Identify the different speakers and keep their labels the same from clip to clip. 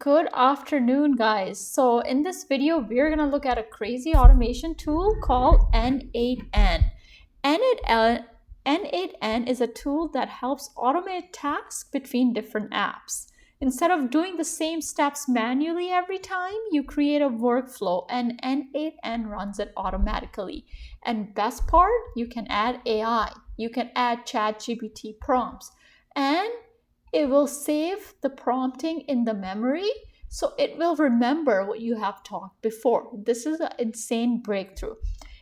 Speaker 1: Good afternoon, guys. So in this video, we're going to look at a crazy automation tool called n8n. n8n is a tool that helps automate tasks between different apps. Instead of doing the same steps manually every time, you create a workflow and n8n runs it automatically. And best part, you can add AI. You can add ChatGPT prompts. And it will save the prompting in the memory, so it will remember what you have talked before. This is an insane breakthrough.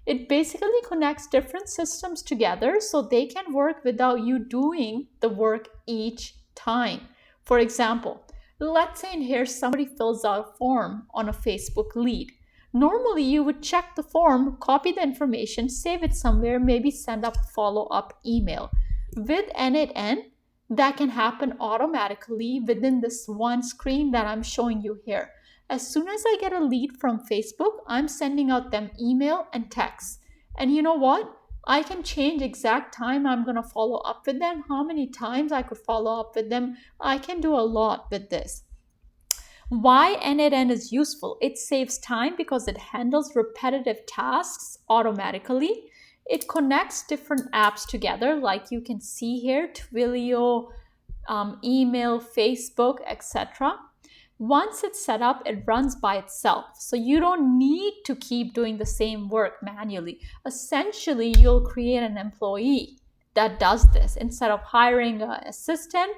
Speaker 1: It basically connects different systems together so they can work without you doing the work each time. For example, let's say in here somebody fills out a form on a Facebook lead. Normally, you would check the form, copy the information, save it somewhere, maybe send a follow-up email. With n8n, that can happen automatically within this one screen that I'm showing you here. As soon as I get a lead from Facebook, I'm sending out them email and text. And you know what? I can change exact time I'm going to follow up with them, how many times I could follow up with them. I can do a lot with this. Why n8n is useful? It saves time because it handles repetitive tasks automatically. It connects different apps together, like you can see here, Twilio, email, Facebook, etc. Once it's set up, it runs by itself. So you don't need to keep doing the same work manually. Essentially, you'll create an employee that does this. Instead of hiring an assistant,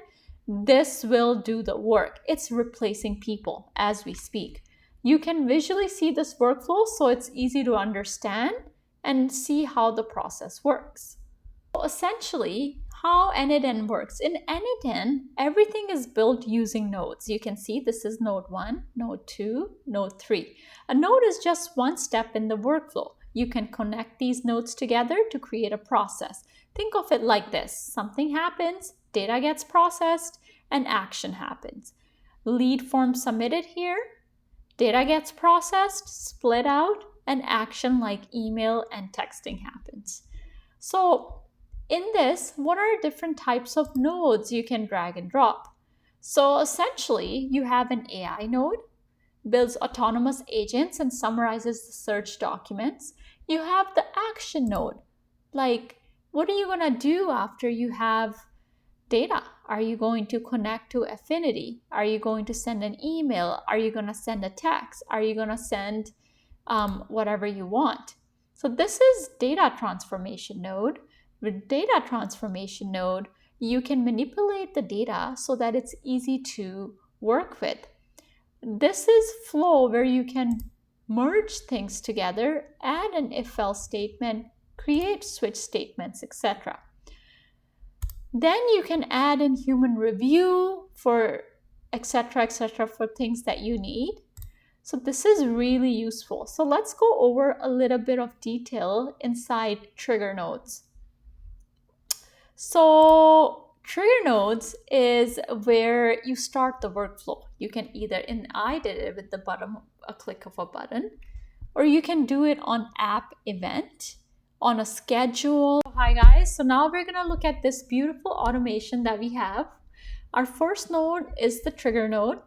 Speaker 1: this will do the work. It's replacing people as we speak. You can visually see this workflow, so it's easy to understand and see how the process works. So essentially, how n8n works. In n8n, everything is built using nodes. You can see this is node 1, node 2, node 3. A node is just one step in the workflow. You can connect these nodes together to create a process. Think of it like this. Something happens, data gets processed, and action happens. Lead form submitted here, data gets processed, split out, and action like email and texting happens. So in this, what are different types of nodes you can drag and drop? So essentially, you have an AI node, builds autonomous agents and summarizes the search documents. You have the action node, like what are you going to do after you have data? Are you going to connect to Affinity? Are you going to send an email? Are you going to send a text? Are you going to send whatever you want? So this is data transformation node. With data transformation node, you can manipulate the data so that it's easy to work with. This is flow, where you can merge things together, add an if-else statement, create switch statements, etc. Then you can add in human review for etc. for things that you need. So this is really useful. So let's go over a little bit of detail inside trigger nodes. So trigger nodes is where you start the workflow. You can either, and I did it with the button, a click of a button, or you can do it on app event, on a schedule. Hi guys, so now we're gonna look at this beautiful automation that we have. Our first node is the trigger node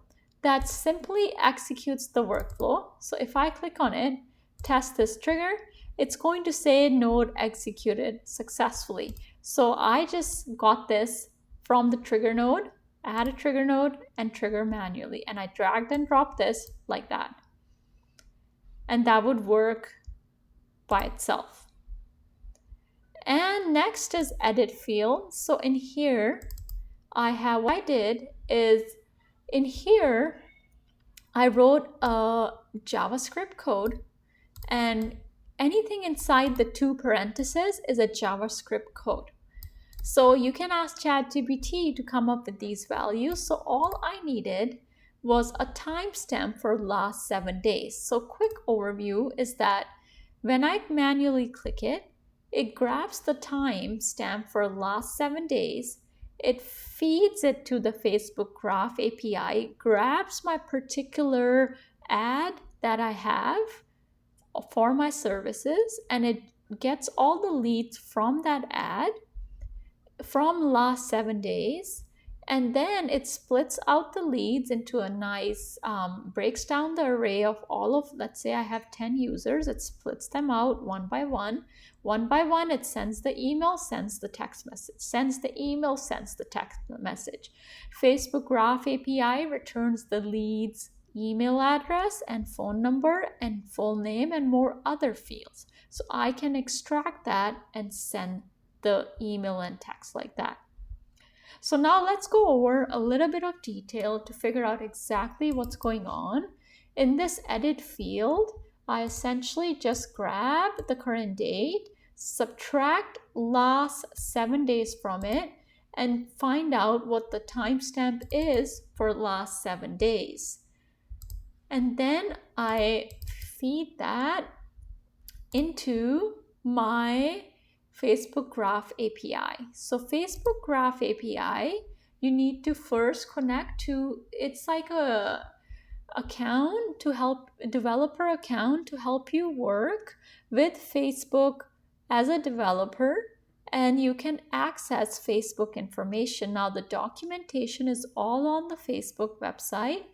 Speaker 1: that simply executes the workflow. So if I click on it, test this trigger, it's going to say node executed successfully. So I just got this from the trigger node, add a trigger node and trigger manually. And I dragged and dropped this like that. And that would work by itself. And next is edit field. So in here, what I did is, in here, I wrote a JavaScript code, and anything inside the two parentheses is a JavaScript code. So you can ask ChatGPT to come up with these values. So all I needed was a timestamp for last 7 days. So quick overview is that when I manually click it, it grabs the timestamp for last 7 days. It feeds it to the Facebook Graph API, grabs my particular ad that I have for my services, and it gets all the leads from that ad from last 7 days And then it splits out the leads into a nice, breaks down the array of all of, let's say I have 10 users, it splits them out one by one. One by one, it sends the email, sends the text message, sends the email, sends the text message. Facebook Graph API returns the lead's email address and phone number and full name and more other fields. So I can extract that and send the email and text like that. So now let's go over a little bit of detail to figure out exactly what's going on. In this edit field, I essentially just grab the current date, subtract last 7 days from it, and find out what the timestamp is for last 7 days. And then I feed that into my Facebook Graph API. So Facebook Graph API, you need to first connect to, it's like a account to help, developer account to help you work with Facebook as a developer, and you can access Facebook information. Now the documentation is all on the Facebook website.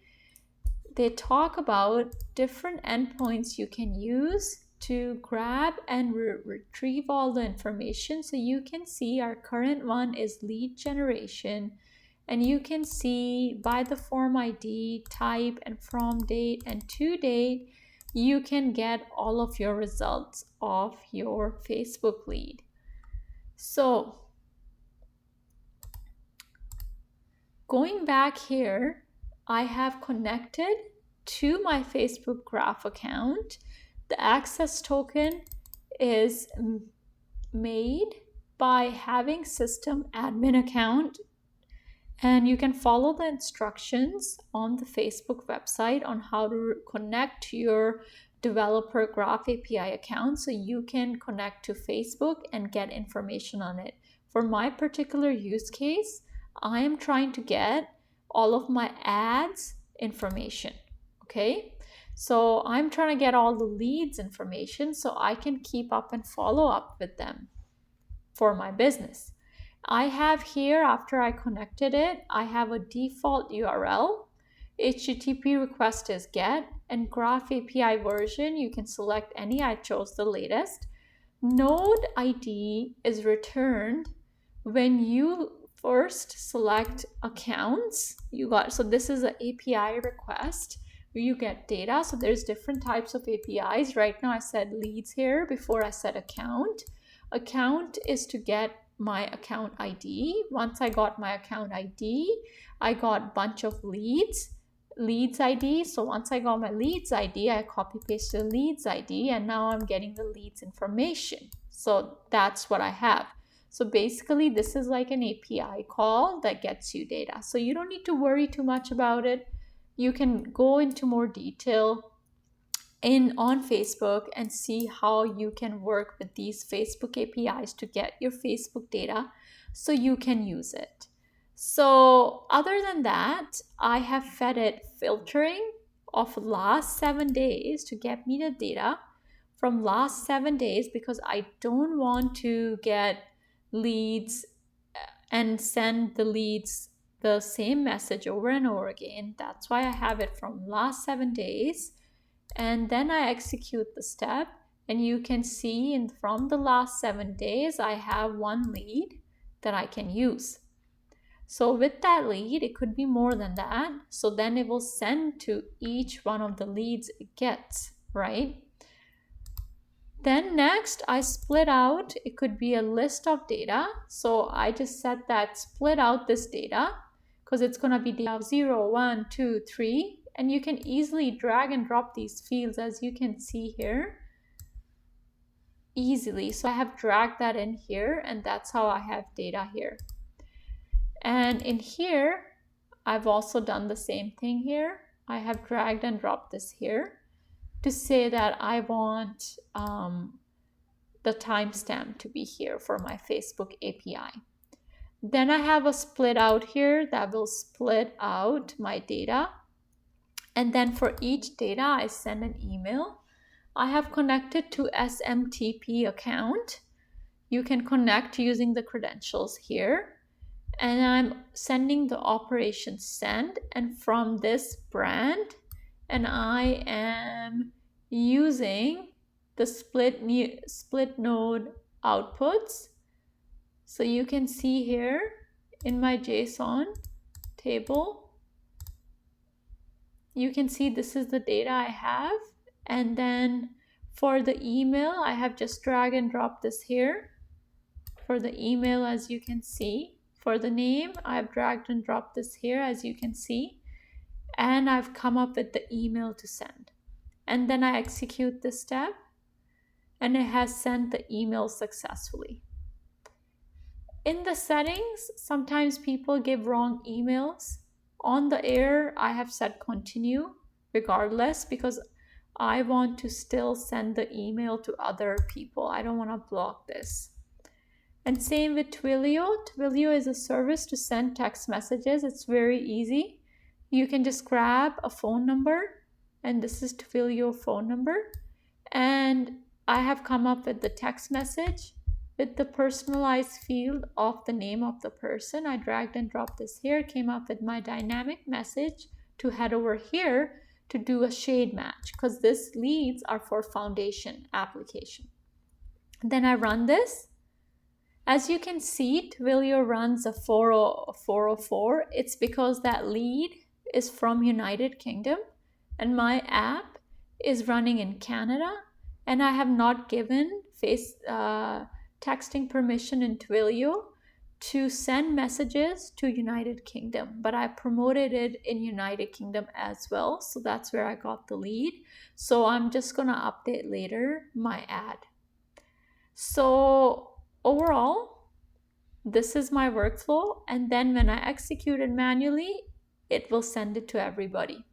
Speaker 1: They talk about different endpoints you can use to grab and retrieve all the information. So you can see our current one is lead generation, and you can see by the form ID, type, and from date and to date, you can get all of your results of your Facebook lead. So going back here, I have connected to my Facebook Graph account. The access token is made by having system admin account, and you can follow the instructions on the Facebook website on how to connect to your developer Graph API account so you can connect to Facebook and get information on it. For my particular use case, I am trying to get all of my ads information, okay? So I'm trying to get all the leads information so I can keep up and follow up with them for my business. I have here, after I connected it, I have a default URL. HTTP request is get, and Graph API version, you can select any. I chose the latest. Node ID is returned when you first select accounts. So this is an API request where you get data. So there's different types of APIs. Right now I said leads here before I said account. Account is to get my account ID. Once I got my account ID, I got a bunch of leads ID. So once I got my leads ID, I copy pasted the leads ID, and now I'm getting the leads information. So that's what I have. So basically this is like an API call that gets you data. So you don't need to worry too much about it. You can go into more detail on Facebook and see how you can work with these Facebook APIs to get your Facebook data so you can use it. So other than that, I have fed it filtering of last 7 days to get me the data from last 7 days, because I don't want to get leads and send the leads the same message over and over again. That's why I have it from last 7 days. And then I execute the step, and you can see from the last 7 days, I have one lead that I can use. So with that lead, it could be more than that. So then it will send to each one of the leads it gets, right? Then next, I split out, it could be a list of data. So I just said that split out this data because it's going to be data 0, 1, 2, 3. And you can easily drag and drop these fields, as you can see here, easily. So I have dragged that in here, and that's how I have data here. And in here, I've also done the same thing here. I have dragged and dropped this here to say that I want the timestamp to be here for my Facebook API. Then I have a split out here that will split out my data. And then for each data, I send an email. I have connected to SMTP account. You can connect using the credentials here. and I'm sending the operation send, and from this brand, and I am using the split node outputs. So you can see here in my JSON table, you can see this is the data I have. And then for the email, I have just drag and drop this here. For the email, as you can see, for the name, I've dragged and dropped this here, as you can see, and I've come up with the email to send. And then I execute this step, and it has sent the email successfully. In the settings, sometimes people give wrong emails. On the air, I have set continue regardless, because I want to still send the email to other people. I don't want to block this. And same with Twilio. Twilio is a service to send text messages. It's very easy. You can just grab a phone number, and this is Twilio phone number. And I have come up with the text message with the personalized field of the name of the person. I dragged and dropped this here, came up with my dynamic message to head over here to do a shade match, because this leads are for foundation application. Then I run this. As you can see, Twilio runs a 404. It's because that lead is from United Kingdom, and my app is running in Canada, and I have not given texting permission in Twilio to send messages to United Kingdom, but I promoted it in United Kingdom as well, so that's where I got the lead. So I'm just gonna update later my ad. So overall, this is my workflow, and then when I execute it manually, it will send it to everybody.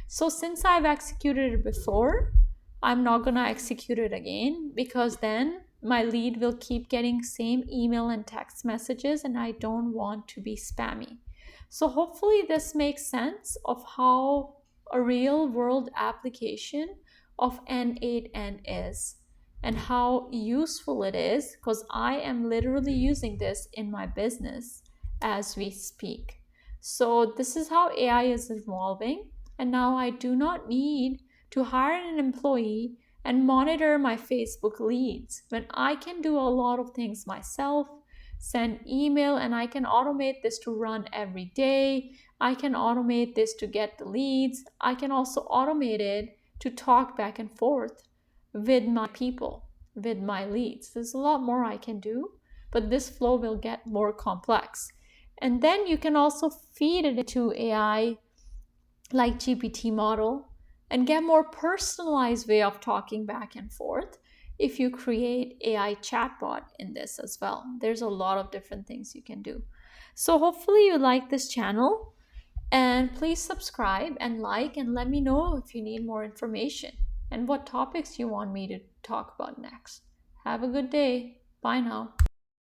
Speaker 1: So since I've executed it before, I'm not gonna execute it again, because then my lead will keep getting same email and text messages, and I don't want to be spammy. So hopefully this makes sense of how a real world application of n8n is, and how useful it is, because I am literally using this in my business as we speak. So this is how AI is evolving, and now I do not need to hire an employee and monitor my Facebook leads, when I can do a lot of things myself, send email, and I can automate this to run every day. I can automate this to get the leads. I can also automate it to talk back and forth with my people, with my leads. There's a lot more I can do, but this flow will get more complex. And then you can also feed it into AI like GPT model and get more personalized way of talking back and forth if you create AI chatbot in this as well. There's a lot of different things you can do. So hopefully you like this channel, and please subscribe and like, and let me know if you need more information and what topics you want me to talk about next. Have a good day. Bye now.